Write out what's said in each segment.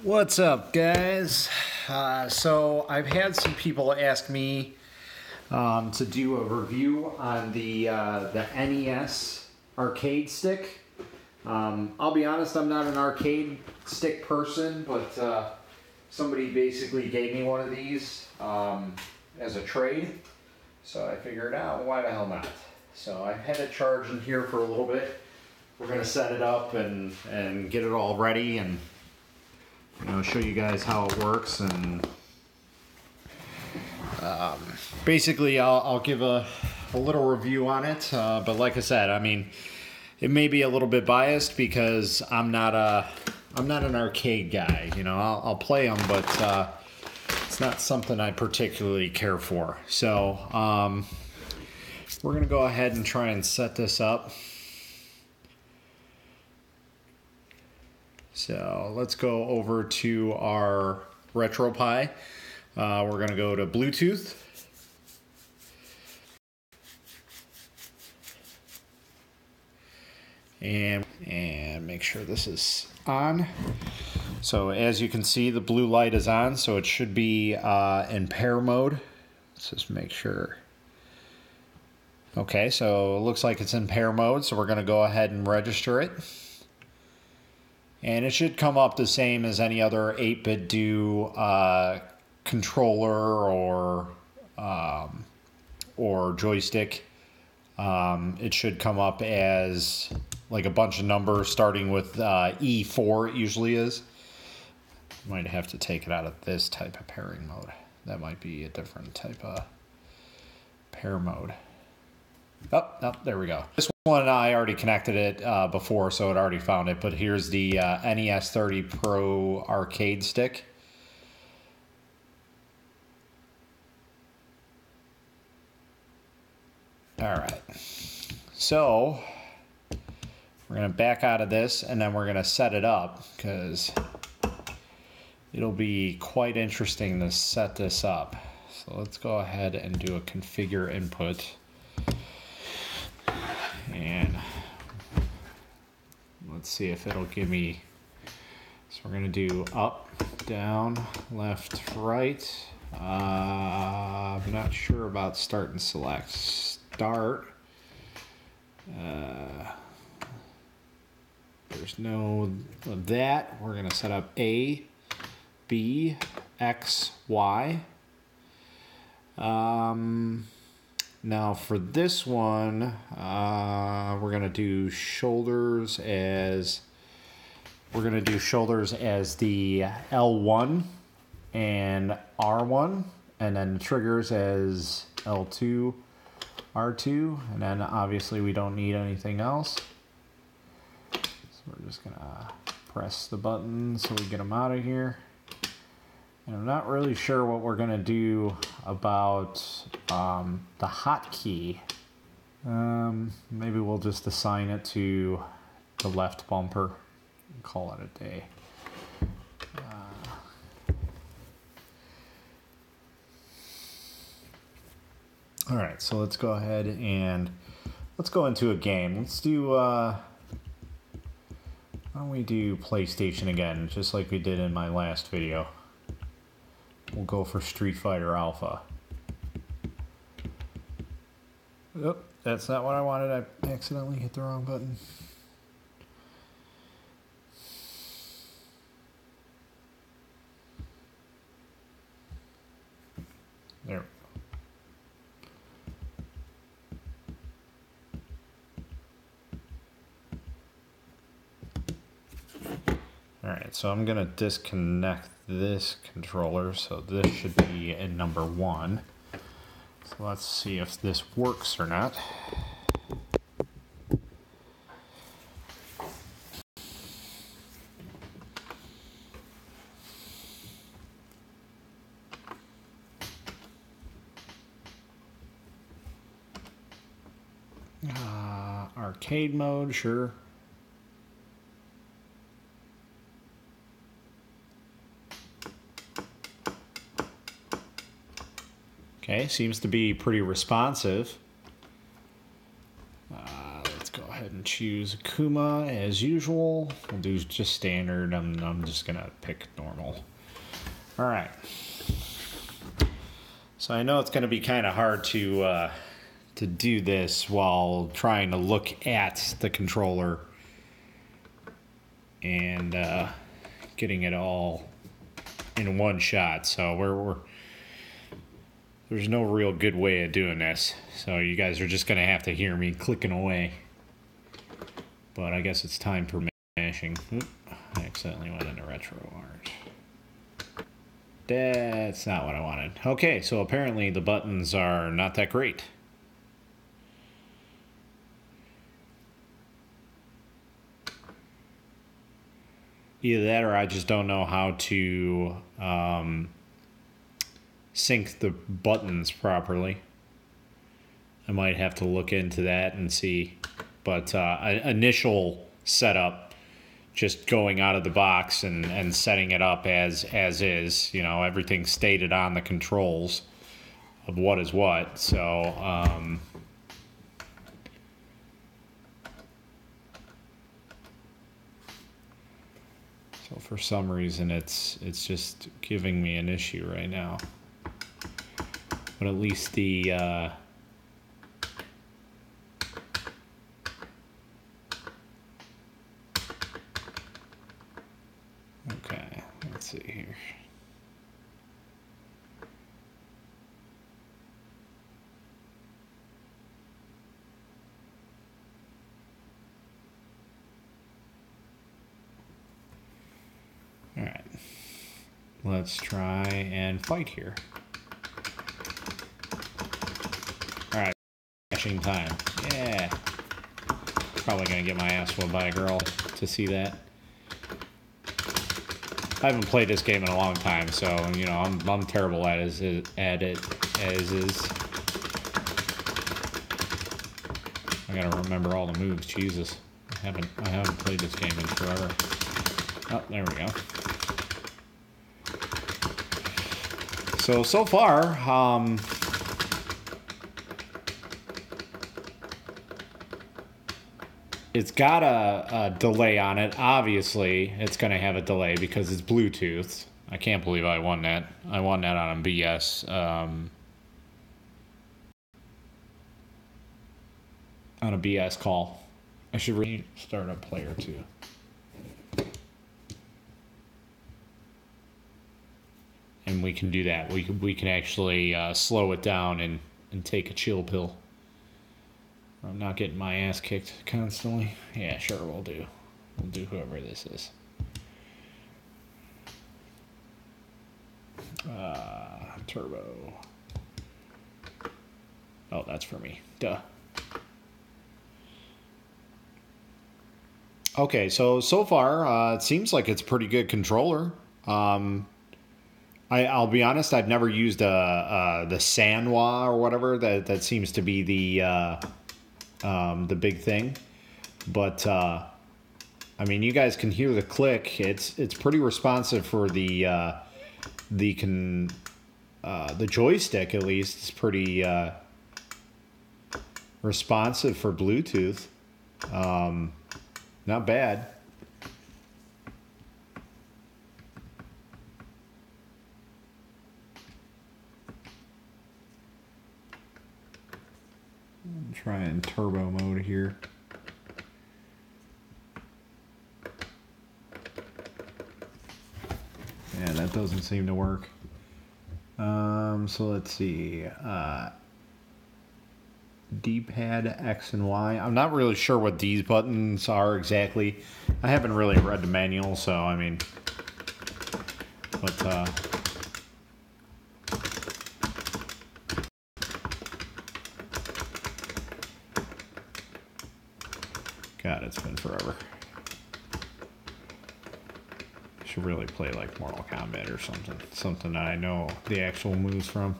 What's up, guys? So I've had some people ask me to do a review on the NES arcade stick. I'll be honest, I'm not an arcade stick person, but somebody basically gave me one of these as a trade. So I figured out, why the hell not? So I had it charged in here for a little bit. We're going to set it up and get it all ready and show you guys how it works, and basically I'll give a little review on it, but like I said, I mean, it may be a little bit biased because I'm not an arcade guy. I'll play them, but it's not something I particularly care for. So we're gonna go ahead and try and set this up. So let's go over to our RetroPie. We're going to go to Bluetooth. And make sure this is on. So as you can see, the blue light is on, so it should be in pair mode. Let's just make sure. Okay, so it looks like it's in pair mode, so we're going to go ahead and register it. And it should come up the same as any other 8bitdo controller or joystick. It should come up as like a bunch of numbers starting with E4, it usually is. Might have to take it out of this type of pairing mode. That might be a different type of pair mode. Oh, there we go. This one I already connected it before, so it already found it. But here's the NES30 Pro arcade stick. All right. So we're going to back out of this, and then we're going to set it up because it'll be quite interesting to set this up. So let's go ahead and do a configure input. And let's see if it'll give me, so we're going to do up, down, left, right. I'm not sure about start and select. Start. There's no of that. We're going to set up A, B, X, Y. Now for this one, we're gonna do shoulders as the L1 and R1, and then triggers as L2, R2, and then obviously we don't need anything else. So we're just gonna press the button so we get them out of here. And I'm not really sure what we're going to do about the hotkey. Maybe we'll just assign it to the left bumper and call it a day. All right, so let's go ahead and let's go into a game. Let's do, why don't we do PlayStation again, just like we did in my last video. We'll go for Street Fighter Alpha. Oh, that's not what I wanted. I accidentally hit the wrong button. There. Alright, so I'm going to disconnect this controller, so this should be in number 1. So let's see if this works or not. Arcade mode, sure. Okay, seems to be pretty responsive. Let's go ahead and let's use Kuma as usual. We'll do just standard. I'm just gonna pick normal. All right. So I know it's gonna be kind of hard to do this while trying to look at the controller and getting it all in one shot. So there's no real good way of doing this. So you guys are just gonna have to hear me clicking away. But I guess it's time for mashing. Oop, I accidentally went into retro art. That's not what I wanted. Okay, so apparently the buttons are not that great. Either that or I just don't know how to sync the buttons properly. I might have to look into that and see. But initial setup, just going out of the box and setting it up as is, you know, everything stated on the controls of what is what. So for some reason it's just giving me an issue right now. But at least the okay, let's see here. All right, let's try and fight here. All right, mashing time. Yeah, probably gonna get my ass whooped by a girl to see that. I haven't played this game in a long time, so you know I'm terrible at it as is. I gotta remember all the moves. Jesus, I haven't played this game in forever. Oh, there we go. So far, it's got a delay on it. Obviously, it's going to have a delay because it's Bluetooth. I can't believe I won that. I won that on a BS. On a BS call. I should restart a player too. And we can do that. We can actually slow it down and take a chill pill. I'm not getting my ass kicked constantly. Yeah, sure, we'll do. We'll do whoever this is. Turbo. Oh, that's for me. Duh. Okay, so far, it seems like it's a pretty good controller. I'll be honest, I've never used the Sanwa or whatever. That seems to be the big thing. But I mean, you guys can hear the click. It's pretty responsive for the joystick, at least. It's pretty responsive for Bluetooth. Not bad. Try in turbo mode here. Yeah, that doesn't seem to work. So let's see. D-pad X and Y. I'm not really sure what these buttons are exactly. I haven't really read the manual, so I mean, but God, it's been forever. Should really play like Mortal Kombat or something that I know the actual moves from.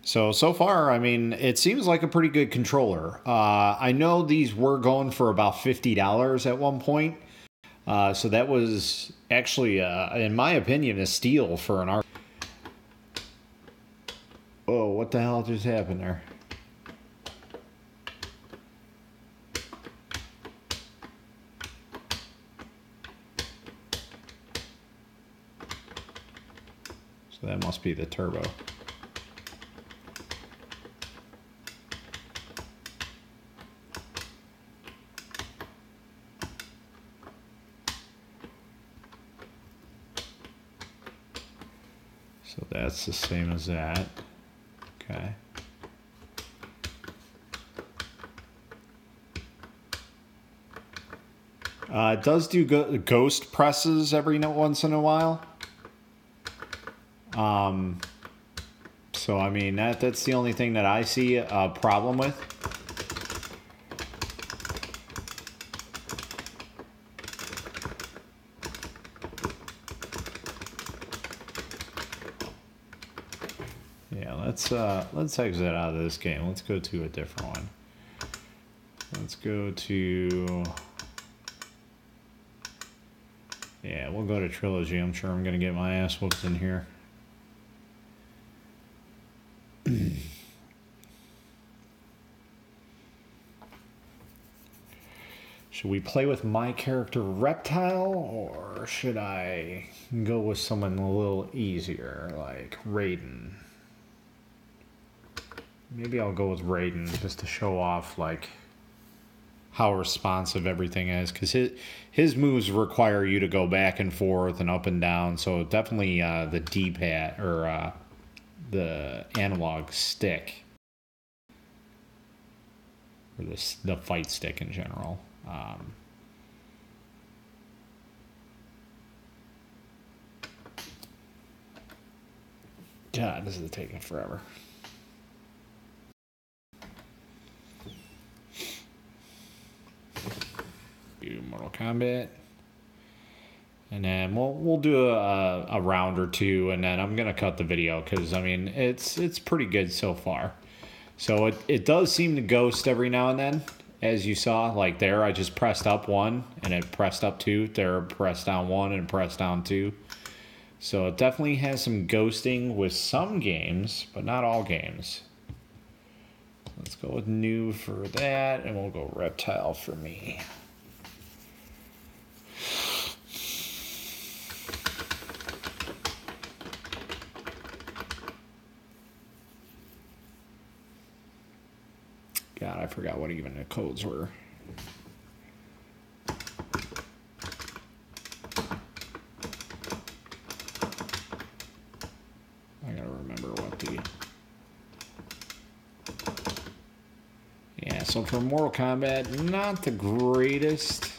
So far, I mean, it seems like a pretty good controller. I know these were going for about $50 at one point. So that was actually, in my opinion, a steal for an art. Oh, what the hell just happened there? So that must be the turbo. So that's the same as that. Okay. It does do ghost presses every once in a while. So I mean that's the only thing that I see a problem with. Yeah, let's exit out of this game. Let's go to a different one. Let's go to, yeah, we'll go to Trilogy. I'm sure I'm gonna get my ass whooped in here. Should we play with my character Reptile, or should I go with someone a little easier, like Raiden? Maybe I'll go with Raiden just to show off like how responsive everything is, because his moves require you to go back and forth and up and down. So definitely the D-pad or the analog stick, or the fight stick in general. God, this is taking forever. Do Mortal Kombat, and then we'll do a round or two, and then I'm gonna cut the video because I mean it's pretty good so far. So it does seem to ghost every now and then, as you saw. Like there, I just pressed up 1 and it pressed up 2. There, pressed down 1 and pressed down 2. So it definitely has some ghosting with some games, but not all games. Let's go with new for that, and we'll go Reptile for me. God, I forgot what even the codes were. I gotta remember what the... Yeah, so for Mortal Kombat, not the greatest.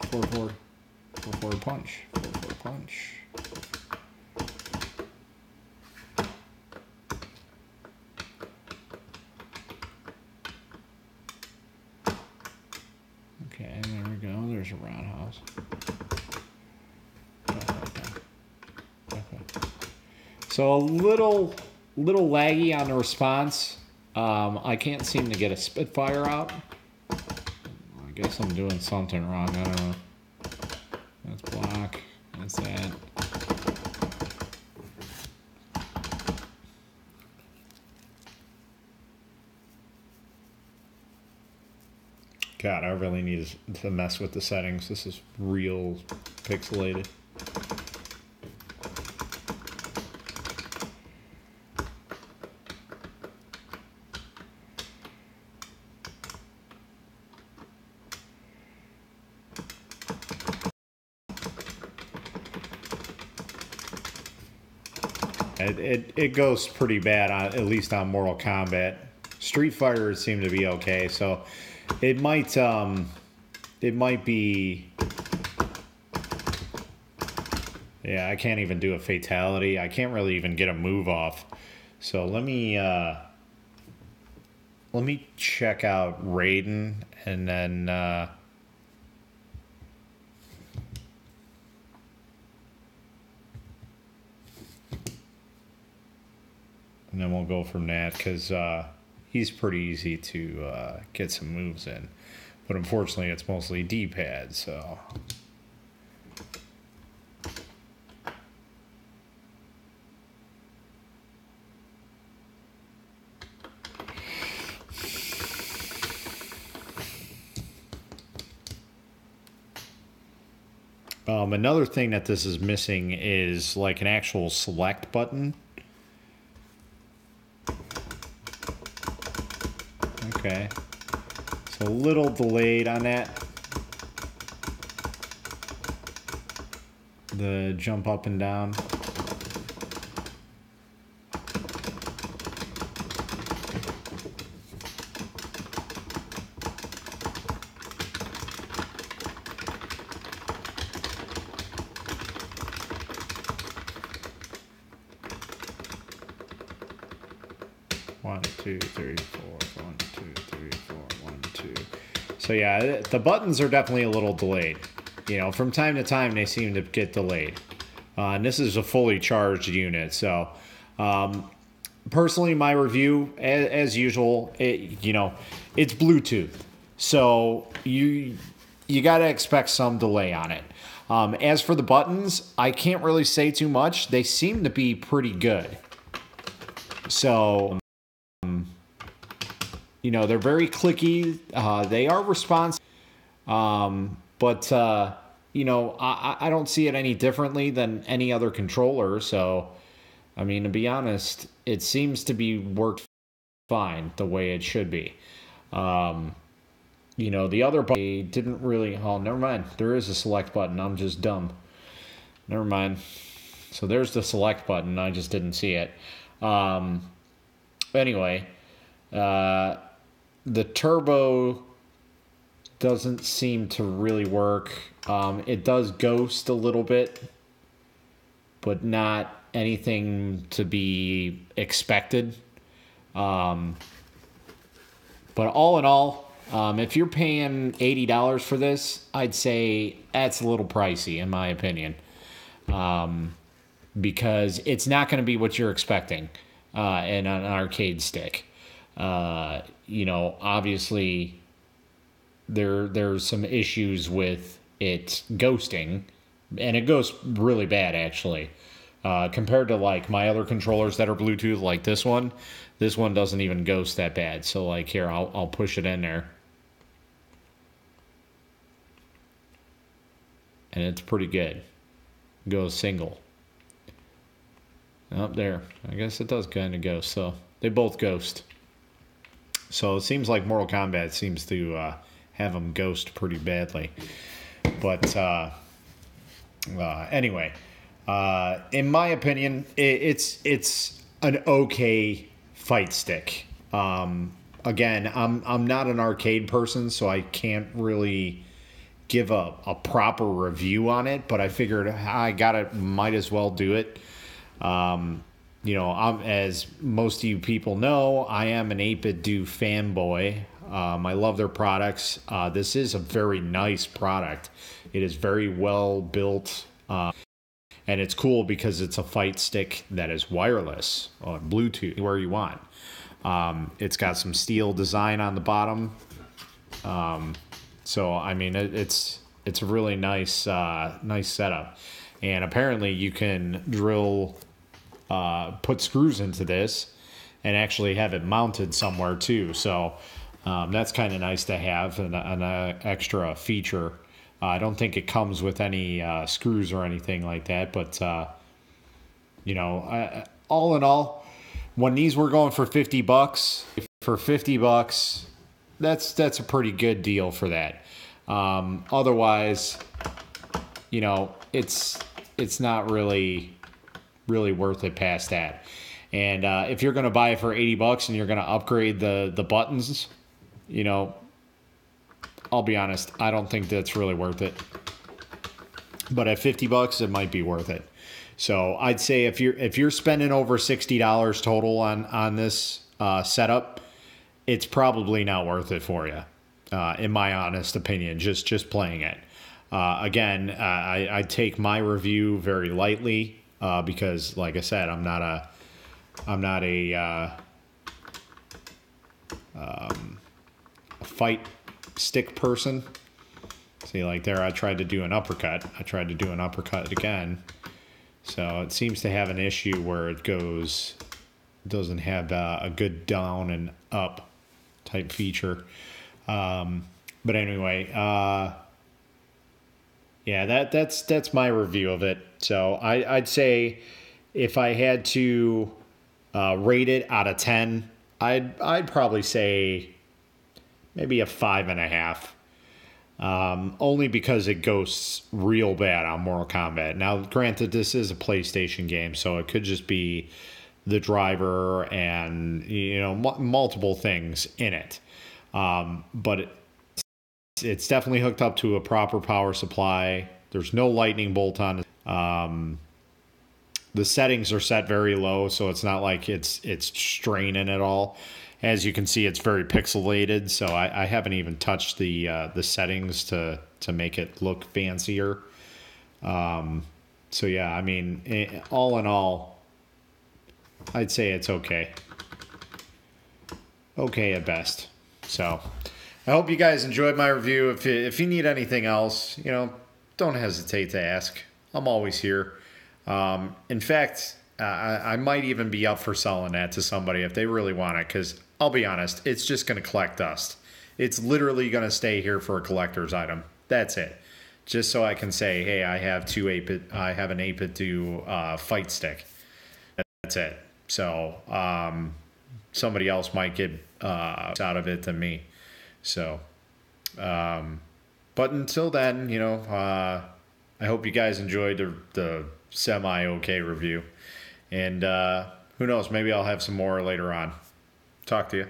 4-4 punch. 4-4 punch. Okay, there we go. There's a roundhouse. Okay. So a little laggy on the response. I can't seem to get a Spitfire out. I guess I'm doing something wrong. I don't know. That's block. That's that. God, I really need to mess with the settings. This is real pixelated. It goes pretty bad, at least on Mortal Kombat. Street Fighter seemed to be okay, so it might be. Yeah, I can't even do a fatality. I can't really even get a move off. So let me check out Raiden, and then we'll go from that, because he's pretty easy to get some moves in. But unfortunately, it's mostly D-pad, so... Another thing that this is missing is like an actual select button. Okay. So a little delayed on that. The jump up and down. One, two, three, four. 1, 2, 3, 4. 1, 2. So yeah, the buttons are definitely a little delayed. You know, from time to time they seem to get delayed. And this is a fully charged unit, so personally, my review, as usual, it's Bluetooth, so you got to expect some delay on it. As for the buttons, I can't really say too much. They seem to be pretty good. So, they're very clicky. They are responsive. But I don't see it any differently than any other controller. So, I mean, to be honest, it seems to be worked fine the way it should be. The other button didn't really. Oh, never mind. There is a select button. I'm just dumb. Never mind. So there's the select button. I just didn't see it. Anyway, the turbo doesn't seem to really work. It does ghost a little bit, but not anything to be expected. But all in all, if you're paying $80 for this, I'd say that's a little pricey in my opinion. Because it's not going to be what you're expecting in an arcade stick. Obviously there's some issues with it ghosting, and it goes really bad actually. Compared to like my other controllers that are Bluetooth, like this one doesn't even ghost that bad. So like here, I'll push it in there, and it's pretty good. Goes single. Up there, I guess it does kind of ghost. So they both ghost. So it seems like Mortal Kombat seems to have them ghost pretty badly. But anyway, in my opinion, it's an okay fight stick. Again, I'm not an arcade person, so I can't really give a proper review on it. But I figured might as well do it. As most of you people know, I am an 8bitdo fanboy. I love their products. This is a very nice product. It is very well built. And it's cool because it's a fight stick that is wireless on Bluetooth where you want. It's got some steel design on the bottom. So I mean, it's a really nice setup. And apparently you can put screws into this and actually have it mounted somewhere too. So that's kind of nice to have, an extra feature. I don't think it comes with any screws or anything like that, but all in all, when these were going for $50, that's a pretty good deal for that. Otherwise, it's not really worth it past that. And if you're going to buy it for $80 and you're going to upgrade the buttons, I'll be honest, I don't think that's really worth it. But at $50, it might be worth it. So I'd say if you're spending over $60 total on this setup, it's probably not worth it for you, in my honest opinion. Just playing it. Again, I take my review very lightly because, like I said, I'm not a fight stick person. See, like there, I tried to do an uppercut. I tried to do an uppercut again. So it seems to have an issue where it doesn't have a good down and up type feature. But anyway, yeah, that's my review of it. So I'd say if I had to rate it out of 10, I'd probably say maybe a 5.5. Only because it goes real bad on Mortal Kombat. Now, granted, this is a PlayStation game, so it could just be the driver and multiple things in it. But it's definitely hooked up to a proper power supply. There's no lightning bolt on it. The settings are set very low, so it's not like it's straining at all. As you can see, it's very pixelated, so I haven't even touched the settings to make it look fancier. So yeah, I mean, all in all, I'd say it's okay. Okay at best. So I hope you guys enjoyed my review. If you need anything else, don't hesitate to ask. I'm always here. In fact, I might even be up for selling that to somebody if they really want it, because I'll be honest, it's just going to collect dust. It's literally going to stay here for a collector's item. That's it. Just so I can say, hey, I have I have an 8bitdo fight stick. That's it. So somebody else might get out of it than me. So, but until then, I hope you guys enjoyed the semi-okay review. And who knows, maybe I'll have some more later on. Talk to you.